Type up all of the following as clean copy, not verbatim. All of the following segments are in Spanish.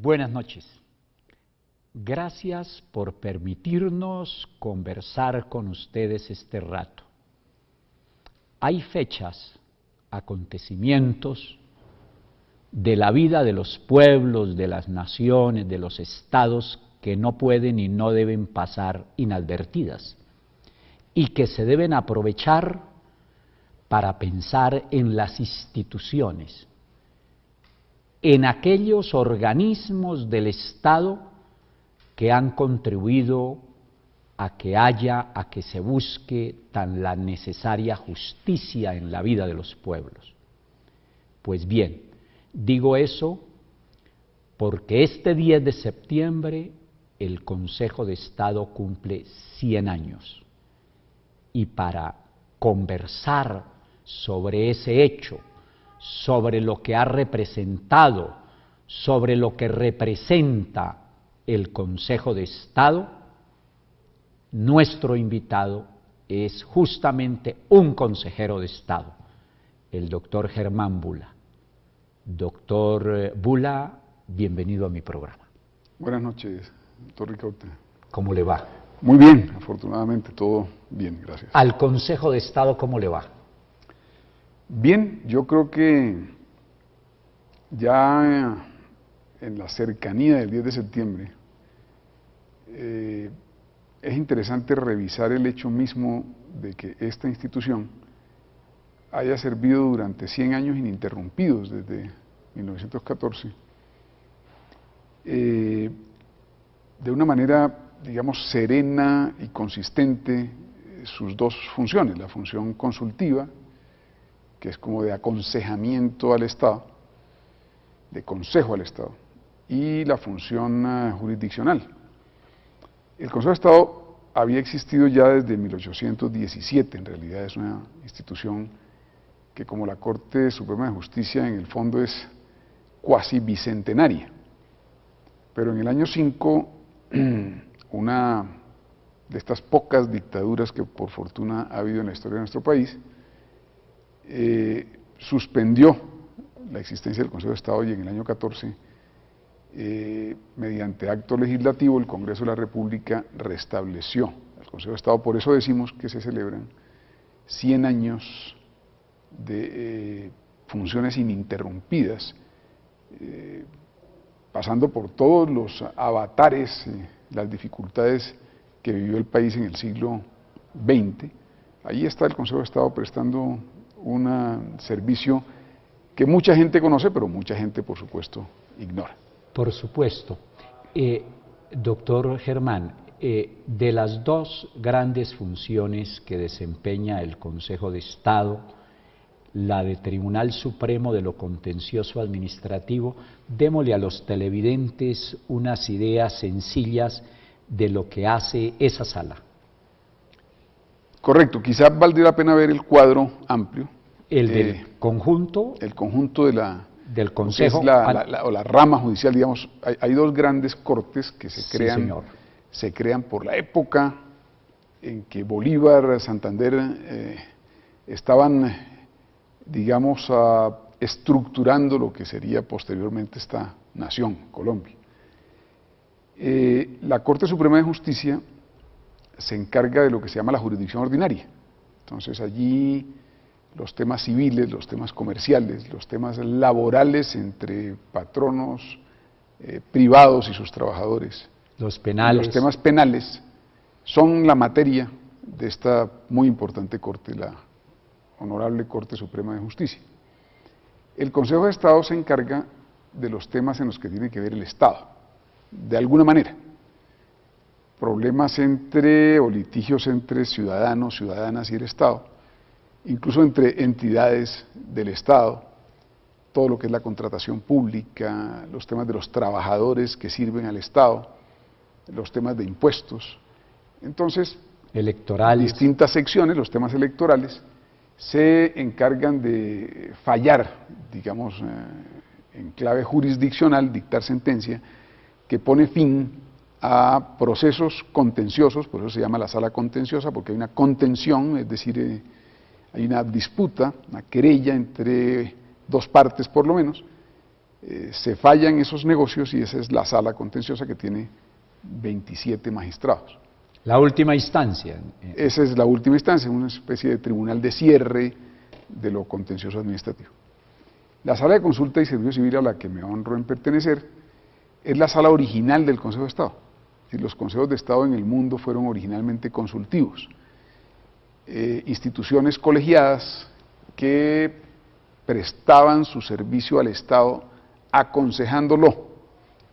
Buenas noches. Gracias por permitirnos conversar con ustedes este rato. Hay fechas, acontecimientos de la vida de los pueblos, de las naciones, de los estados que no pueden y no deben pasar inadvertidas y que se deben aprovechar para pensar en las instituciones, en aquellos organismos del Estado que han contribuido a que se busque tan la necesaria justicia en la vida de los pueblos. Pues bien, digo eso porque este 10 de septiembre el Consejo de Estado cumple 100 años y para conversar sobre ese hecho, sobre lo que ha representado, sobre lo que representa el Consejo de Estado, nuestro invitado es justamente un consejero de Estado, el doctor Germán Bula. Doctor Bula, bienvenido a mi programa. Buenas noches, doctor Ricaurte. ¿Cómo le va? Muy bien, afortunadamente todo bien, gracias. Al Consejo de Estado, ¿cómo le va? Bien, yo creo que ya en la cercanía del 10 de septiembre es interesante revisar el hecho mismo de que esta institución haya servido durante 100 años ininterrumpidos desde 1914 de una manera, digamos, serena y consistente sus dos funciones, la función consultiva, que es como de aconsejamiento al Estado, de consejo al Estado, y la función jurisdiccional. El Consejo de Estado había existido ya desde 1817, en realidad es una institución que, como la Corte Suprema de Justicia, en el fondo es cuasi bicentenaria. Pero en el año 5, una de estas pocas dictaduras que por fortuna ha habido en la historia de nuestro país, suspendió la existencia del Consejo de Estado y en el año 14, mediante acto legislativo, el Congreso de la República restableció el Consejo de Estado. Por eso decimos que se celebran 100 años de funciones ininterrumpidas, pasando por todos los avatares, las dificultades que vivió el país en el siglo XX. Ahí está el Consejo de Estado prestando un servicio que mucha gente conoce, pero mucha gente, por supuesto, ignora. Por supuesto. Doctor Germán, de las dos grandes funciones que desempeña el Consejo de Estado, la de Tribunal Supremo de lo Contencioso Administrativo, démosle a los televidentes unas ideas sencillas de lo que hace esa sala. Correcto, quizás valdría la pena ver el cuadro amplio. El del conjunto. El conjunto del Consejo. Es o la rama judicial, digamos. Hay dos grandes cortes que se crean por la época en que Bolívar, Santander estaban, digamos, estructurando lo que sería posteriormente esta nación, Colombia. La Corte Suprema de Justicia se encarga de lo que se llama la jurisdicción ordinaria. Entonces allí los temas civiles, los temas comerciales, los temas laborales entre patronos privados y sus trabajadores, los penales, los temas penales, son la materia de esta muy importante Corte, la Honorable Corte Suprema de Justicia. El Consejo de Estado se encarga de los temas en los que tiene que ver el Estado, de alguna manera. Problemas o litigios entre ciudadanos, ciudadanas y el Estado, incluso entre entidades del Estado, todo lo que es la contratación pública, los temas de los trabajadores que sirven al Estado, los temas de impuestos. Entonces, electorales, distintas secciones, los temas electorales, se encargan de fallar, digamos, en clave jurisdiccional, dictar sentencia, que pone fin a procesos contenciosos, por eso se llama la sala contenciosa, porque hay una contención, es decir, hay una disputa, una querella entre dos partes por lo menos, se fallan esos negocios y esa es la sala contenciosa que tiene 27 magistrados. La última instancia. Esa es la última instancia, una especie de tribunal de cierre de lo contencioso administrativo. La sala de consulta y servicio civil a la que me honro en pertenecer es la sala original del Consejo de Estado. Es decir, los consejos de Estado en el mundo fueron originalmente consultivos. Instituciones colegiadas que prestaban su servicio al Estado aconsejándolo,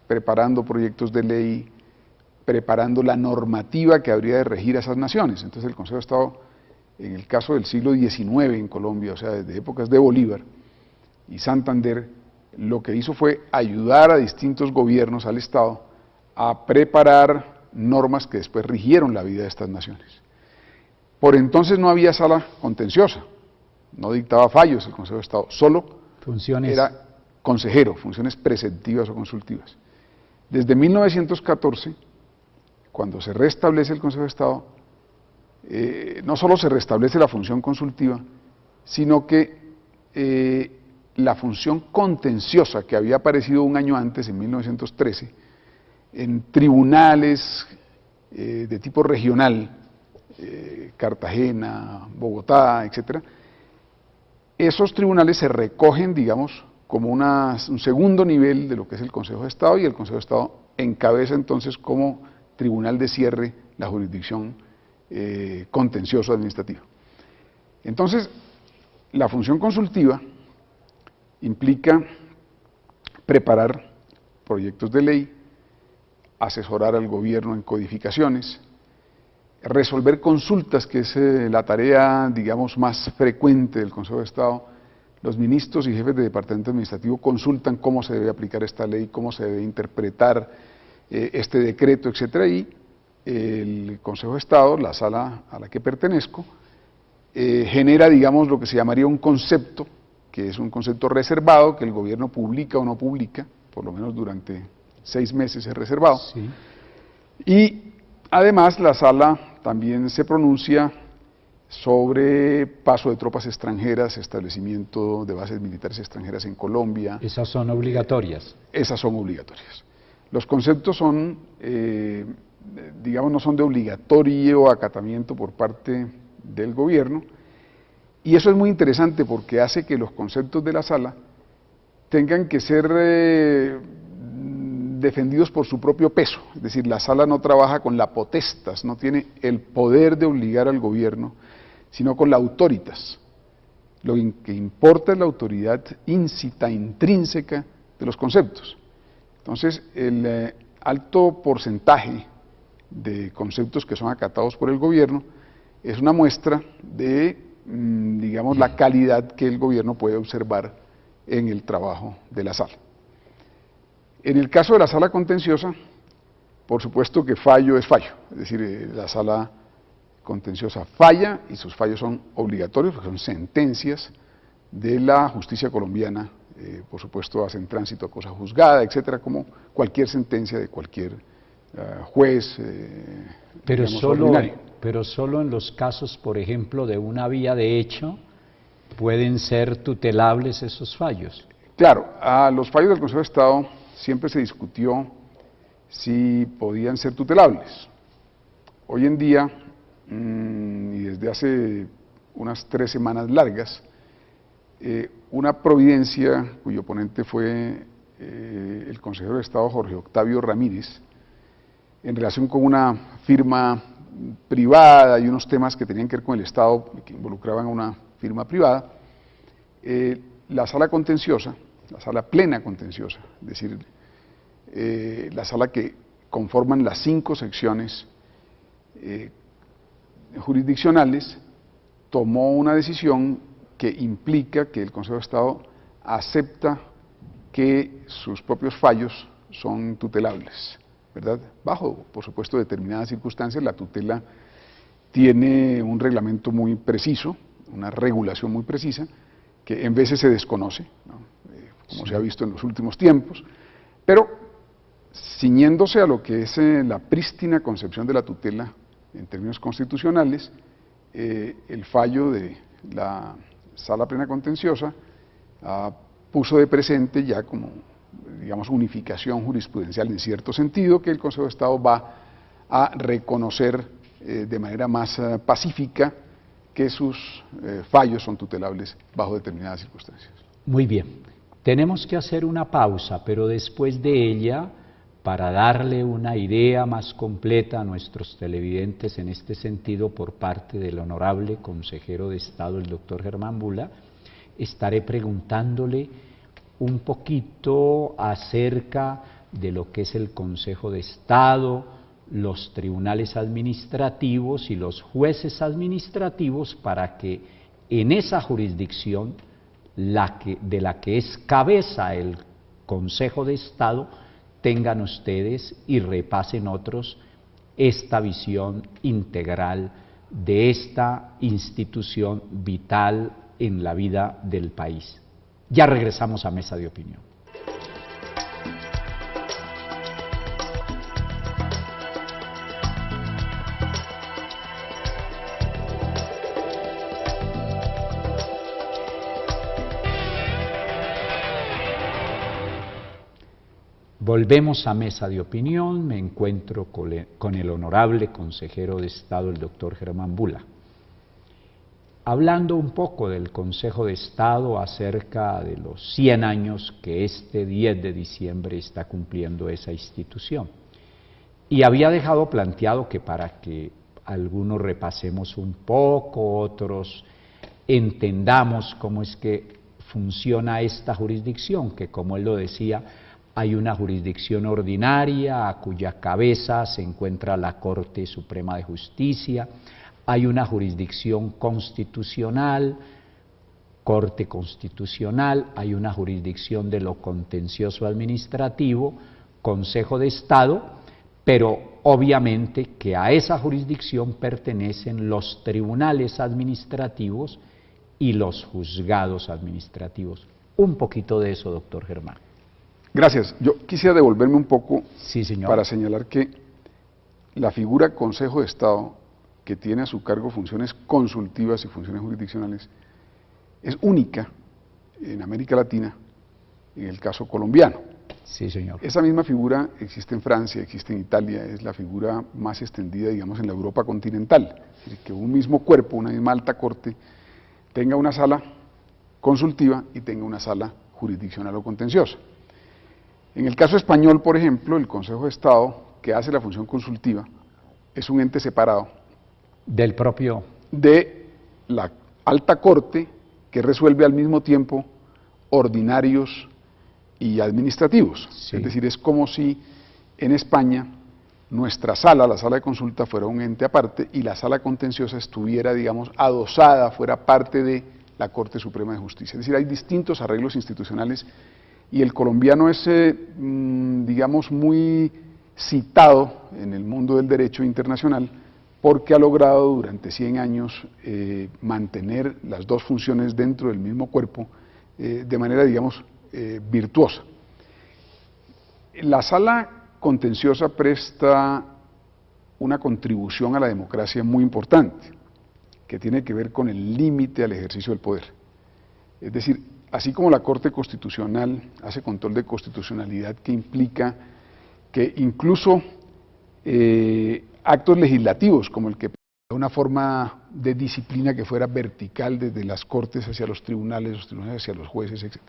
preparando proyectos de ley, preparando la normativa que habría de regir a esas naciones. Entonces el Consejo de Estado, en el caso del siglo XIX en Colombia, o sea, desde épocas de Bolívar y Santander, lo que hizo fue ayudar a distintos gobiernos, al Estado, a preparar normas que después rigieron la vida de estas naciones. Por entonces no había sala contenciosa, no dictaba fallos el Consejo de Estado, solo era consejero, funciones preceptivas o consultivas. Desde 1914, cuando se restablece el Consejo de Estado, no solo se restablece la función consultiva, sino que la función contenciosa que había aparecido un año antes, en 1913, en tribunales de tipo regional, Cartagena, Bogotá, etcétera, esos tribunales se recogen, digamos, como un segundo nivel de lo que es el Consejo de Estado, y el Consejo de Estado encabeza entonces como tribunal de cierre la jurisdicción contencioso administrativa. Entonces, la función consultiva implica preparar proyectos de ley, asesorar al gobierno en codificaciones, resolver consultas, que es la tarea, digamos, más frecuente del Consejo de Estado. Los ministros y jefes de departamento administrativo consultan cómo se debe aplicar esta ley, cómo se debe interpretar este decreto, etcétera, y el Consejo de Estado, la sala a la que pertenezco, genera, digamos, lo que se llamaría un concepto, que es un concepto reservado, que el gobierno publica o no publica, por lo menos durante 6 meses es reservado. Sí. Y además la sala también se pronuncia sobre paso de tropas extranjeras, establecimiento de bases militares extranjeras en Colombia. Esas son obligatorias. Esas son obligatorias. Los conceptos son, digamos, no son de obligatorio acatamiento por parte del gobierno, y eso es muy interesante porque hace que los conceptos de la sala tengan que ser defendidos por su propio peso. Es decir, la sala no trabaja con la potestas, no tiene el poder de obligar al gobierno, sino con la autoritas. Lo que importa es la autoridad íncita, intrínseca de los conceptos. Entonces, el alto porcentaje de conceptos que son acatados por el gobierno es una muestra de, digamos, la calidad que el gobierno puede observar en el trabajo de la sala. En el caso de la sala contenciosa, por supuesto que fallo es fallo, es decir, la sala contenciosa falla y sus fallos son obligatorios, porque son sentencias de la justicia colombiana, por supuesto hacen tránsito a cosa juzgada, etcétera, como cualquier sentencia de cualquier juez. Pero ordinario. Pero solo en los casos, por ejemplo, de una vía de hecho, pueden ser tutelables esos fallos. Claro, a los fallos del Consejo de Estado siempre se discutió si podían ser tutelables. Hoy en día, y desde hace unas 3 semanas largas, una providencia cuyo ponente fue el consejero de Estado Jorge Octavio Ramírez, en relación con una firma privada y unos temas que tenían que ver con el Estado, que involucraban a una firma privada, la sala contenciosa, la sala plena contenciosa, es decir, la sala que conforman las 5 secciones jurisdiccionales, tomó una decisión que implica que el Consejo de Estado acepta que sus propios fallos son tutelables, ¿verdad? Bajo, por supuesto, determinadas circunstancias. La tutela tiene un reglamento muy preciso, una regulación muy precisa, que en veces se desconoce, ¿no? Como se ha visto en los últimos tiempos, pero ciñéndose a lo que es la prístina concepción de la tutela en términos constitucionales, el fallo de la Sala Plena Contenciosa puso de presente ya como digamos, unificación jurisprudencial en cierto sentido, que el Consejo de Estado va a reconocer de manera más pacífica que sus fallos son tutelables bajo determinadas circunstancias. Muy bien, tenemos que hacer una pausa, pero después de ella, para darle una idea más completa a nuestros televidentes en este sentido por parte del honorable consejero de Estado, el doctor Germán Bula, estaré preguntándole un poquito acerca de lo que es el Consejo de Estado, los tribunales administrativos y los jueces administrativos, para que en esa jurisdicción de la que es cabeza el Consejo de Estado, tengan ustedes y repasen otros esta visión integral de esta institución vital en la vida del país. Ya regresamos a Mesa de Opinión. Volvemos a Mesa de Opinión, me encuentro con el honorable consejero de Estado, el doctor Germán Bula. Hablando un poco del Consejo de Estado acerca de los 100 años que este 10 de diciembre está cumpliendo esa institución. Y había dejado planteado que para que algunos repasemos un poco, otros entendamos cómo es que funciona esta jurisdicción, que como él lo decía, hay una jurisdicción ordinaria a cuya cabeza se encuentra la Corte Suprema de Justicia, hay una jurisdicción constitucional, Corte Constitucional, hay una jurisdicción de lo contencioso administrativo, Consejo de Estado, pero obviamente que a esa jurisdicción pertenecen los tribunales administrativos y los juzgados administrativos. Un poquito de eso, doctor Germán. Gracias. Yo quisiera devolverme un poco sí, señor, para señalar que la figura Consejo de Estado, que tiene a su cargo funciones consultivas y funciones jurisdiccionales, es única en América Latina, en el caso colombiano. Sí, señor. Esa misma figura existe en Francia, existe en Italia, es la figura más extendida, digamos, en la Europa continental. Es decir, que un mismo cuerpo, una misma alta corte, tenga una sala consultiva y tenga una sala jurisdiccional o contenciosa. En el caso español, por ejemplo, el Consejo de Estado, que hace la función consultiva, es un ente separado del propio de la alta corte, que resuelve al mismo tiempo ordinarios y administrativos. Sí. Es decir, es como si en España nuestra sala, la sala de consulta, fuera un ente aparte y la sala contenciosa estuviera, digamos, adosada, fuera parte de la Corte Suprema de Justicia. Es decir, hay distintos arreglos institucionales y el colombiano es, digamos, muy citado en el mundo del derecho internacional porque ha logrado durante 100 años mantener las dos funciones dentro del mismo cuerpo de manera, digamos, virtuosa. La sala contenciosa presta una contribución a la democracia muy importante, que tiene que ver con el límite al ejercicio del poder. Es decir, así como la Corte Constitucional hace control de constitucionalidad que implica que incluso actos legislativos, como el que una forma de disciplina que fuera vertical desde las Cortes hacia los tribunales hacia los jueces, etc.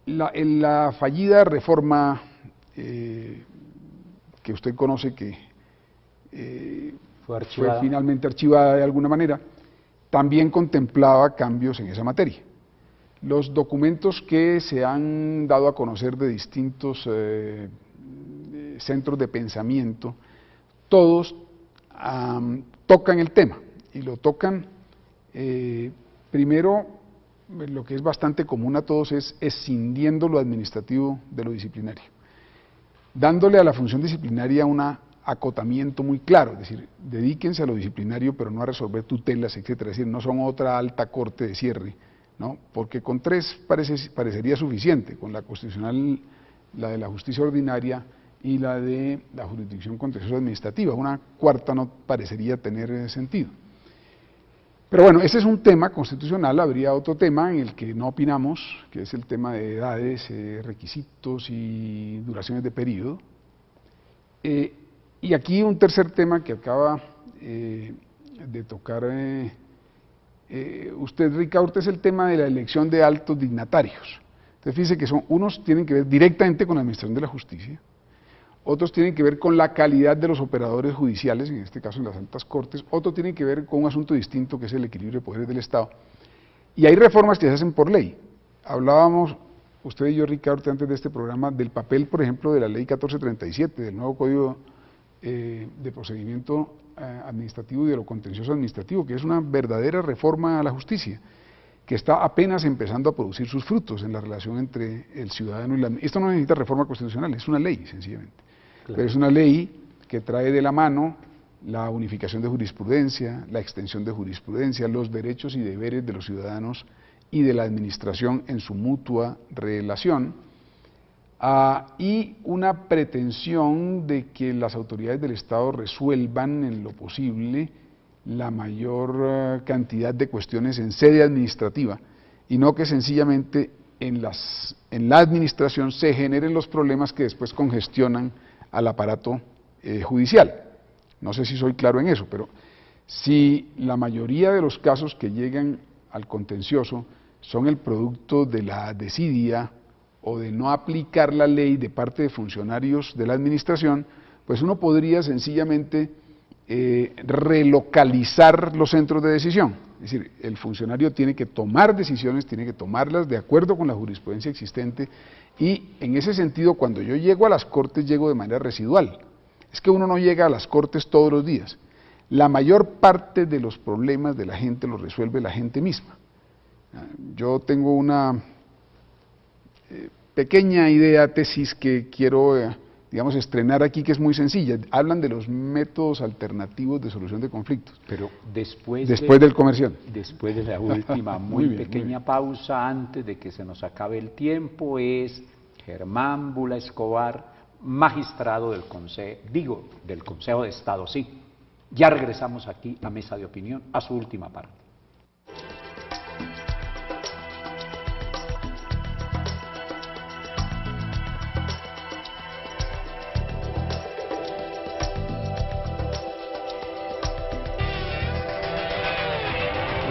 En la fallida reforma que usted conoce, que fue finalmente archivada de alguna manera, también contemplaba cambios en esa materia. Los documentos que se han dado a conocer de distintos centros de pensamiento, todos tocan el tema, y lo tocan primero, lo que es bastante común a todos es escindiendo lo administrativo de lo disciplinario, dándole a la función disciplinaria un acotamiento muy claro, es decir, dedíquense a lo disciplinario pero no a resolver tutelas, etcétera, es decir, no son otra alta corte de cierre, ¿no? Porque con 3 parecería suficiente, con la constitucional, la de la justicia ordinaria y la de la jurisdicción contenciosa administrativa, una cuarta no parecería tener sentido. Pero bueno, ese es un tema constitucional, habría otro tema en el que no opinamos, que es el tema de edades, requisitos y duraciones de periodo. Y aquí un tercer tema que acaba de tocar usted, Ricaurte, es el tema de la elección de altos dignatarios. Entonces fíjese que unos tienen que ver directamente con la administración de la justicia, otros tienen que ver con la calidad de los operadores judiciales, en este caso en las altas cortes, otros tienen que ver con un asunto distinto que es el equilibrio de poderes del Estado. Y hay reformas que se hacen por ley. Hablábamos, usted y yo, Ricaurte, antes de este programa, del papel, por ejemplo, de la ley 1437, del nuevo Código de Procedimiento Administrativo y de lo Contencioso Administrativo, que es una verdadera reforma a la justicia, que está apenas empezando a producir sus frutos en la relación entre el ciudadano y la administración. Esto no necesita reforma constitucional, es una ley, sencillamente. Claro. Pero es una ley que trae de la mano la unificación de jurisprudencia, la extensión de jurisprudencia, los derechos y deberes de los ciudadanos y de la administración en su mutua relación, y una pretensión de que las autoridades del Estado resuelvan en lo posible la mayor cantidad de cuestiones en sede administrativa y no que sencillamente en la administración se generen los problemas que después congestionan al aparato judicial. No sé si soy claro en eso, pero si la mayoría de los casos que llegan al contencioso son el producto de la desidia o de no aplicar la ley de parte de funcionarios de la administración, pues uno podría sencillamente relocalizar los centros de decisión. Es decir, el funcionario tiene que tomar decisiones, tiene que tomarlas de acuerdo con la jurisprudencia existente, y en ese sentido, cuando yo llego a las Cortes, llego de manera residual. Es que uno no llega a las Cortes todos los días. La mayor parte de los problemas de la gente los resuelve la gente misma. Yo tengo una pequeña idea, tesis que quiero digamos, estrenar aquí, que es muy sencilla. Hablan de los métodos alternativos de solución de conflictos. Pero después del comercial. Después de la última muy pequeña pausa, antes de que se nos acabe el tiempo, es Germán Bula Escobar, magistrado del Consejo de Estado. Sí, ya regresamos aquí a Mesa de Opinión, a su última parte.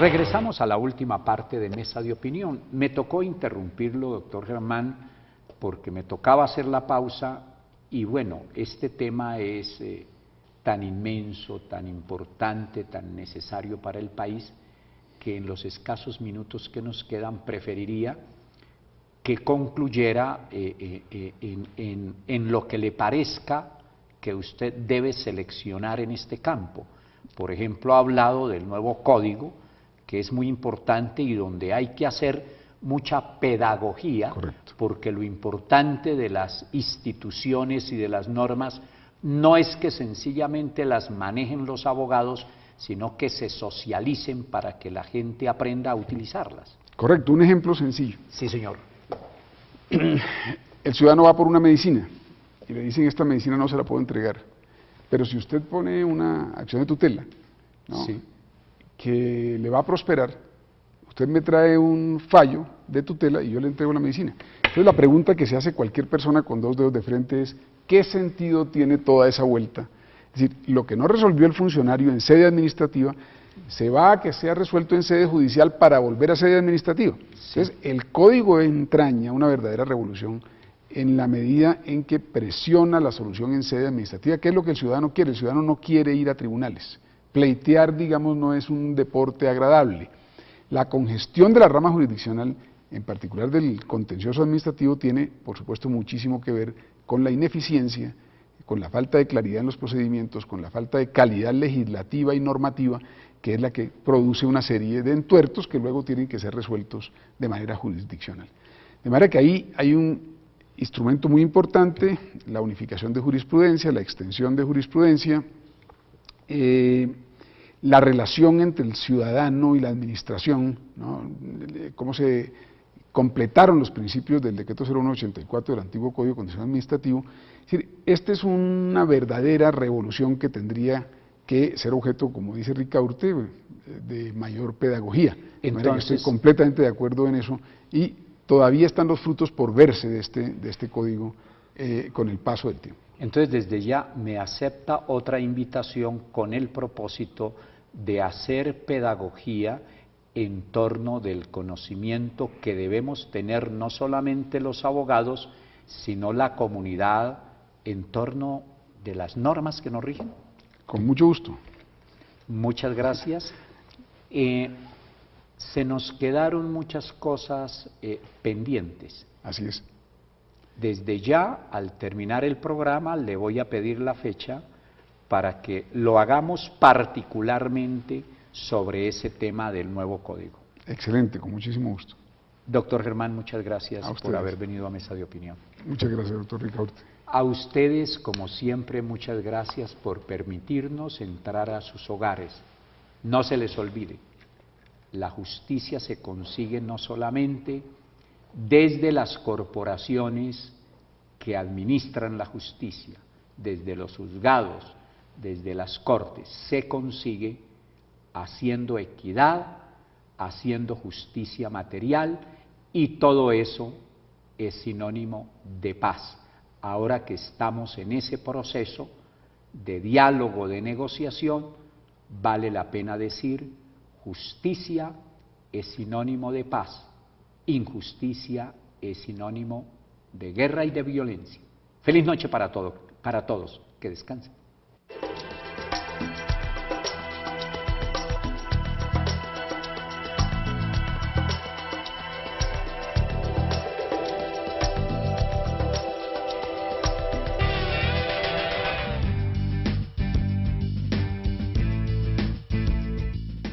Regresamos a la última parte de Mesa de Opinión. Me tocó interrumpirlo, doctor Germán, porque me tocaba hacer la pausa y bueno, este tema es tan inmenso, tan importante, tan necesario para el país, que en los escasos minutos que nos quedan preferiría que concluyera en lo que le parezca que usted debe seleccionar en este campo. Por ejemplo, ha hablado del nuevo código, que es muy importante y donde hay que hacer mucha pedagogía. Correcto. Porque lo importante de las instituciones y de las normas no es que sencillamente las manejen los abogados, sino que se socialicen para que la gente aprenda a utilizarlas. Correcto, un ejemplo sencillo. Sí, señor. El ciudadano va por una medicina y le dicen esta medicina no se la puedo entregar, pero si usted pone una acción de tutela, ¿no? Sí. Que le va a prosperar, usted me trae un fallo de tutela y yo le entrego la medicina. Entonces la pregunta que se hace cualquier persona con dos dedos de frente es, ¿qué sentido tiene toda esa vuelta? Es decir, lo que no resolvió el funcionario en sede administrativa, se va a que sea resuelto en sede judicial para volver a sede administrativa. Sí. Entonces el código entraña una verdadera revolución en la medida en que presiona la solución en sede administrativa, que es lo que el ciudadano quiere. El ciudadano no quiere ir a tribunales. Pleitear, digamos, no es un deporte agradable. La congestión de la rama jurisdiccional, en particular del contencioso administrativo, tiene, por supuesto, muchísimo que ver con la ineficiencia, con la falta de claridad en los procedimientos, con la falta de calidad legislativa y normativa, que es la que produce una serie de entuertos que luego tienen que ser resueltos de manera jurisdiccional. De manera que ahí hay un instrumento muy importante, la unificación de jurisprudencia, la extensión de jurisprudencia, la relación entre el ciudadano y la administración, ¿no? Cómo se completaron los principios del decreto 0184 del antiguo Código Contencioso Administrativo. Es decir, esta es una verdadera revolución que tendría que ser objeto, como dice Ricaurte, de mayor pedagogía. Entonces, estoy completamente de acuerdo en eso y todavía están los frutos por verse de este código con el paso del tiempo. Entonces, desde ya me acepta otra invitación con el propósito de hacer pedagogía en torno del conocimiento que debemos tener no solamente los abogados, sino la comunidad en torno de las normas que nos rigen. Con mucho gusto. Muchas gracias. Se nos quedaron muchas cosas pendientes. Así es. Desde ya, al terminar el programa, le voy a pedir la fecha para que lo hagamos particularmente sobre ese tema del nuevo código. Excelente, con muchísimo gusto. Doctor Germán, muchas gracias A ustedes. por haber venido a Mesa de Opinión. Muchas gracias, doctor Ricaurte. A ustedes, como siempre, muchas gracias por permitirnos entrar a sus hogares. No se les olvide, la justicia se consigue no solamente desde las corporaciones que administran la justicia, desde los juzgados, desde las cortes, se consigue haciendo equidad, haciendo justicia material, y todo eso es sinónimo de paz. Ahora que estamos en ese proceso de diálogo, de negociación, vale la pena decir, justicia es sinónimo de paz, injusticia es sinónimo de guerra y de violencia. Feliz noche para todos, que descansen.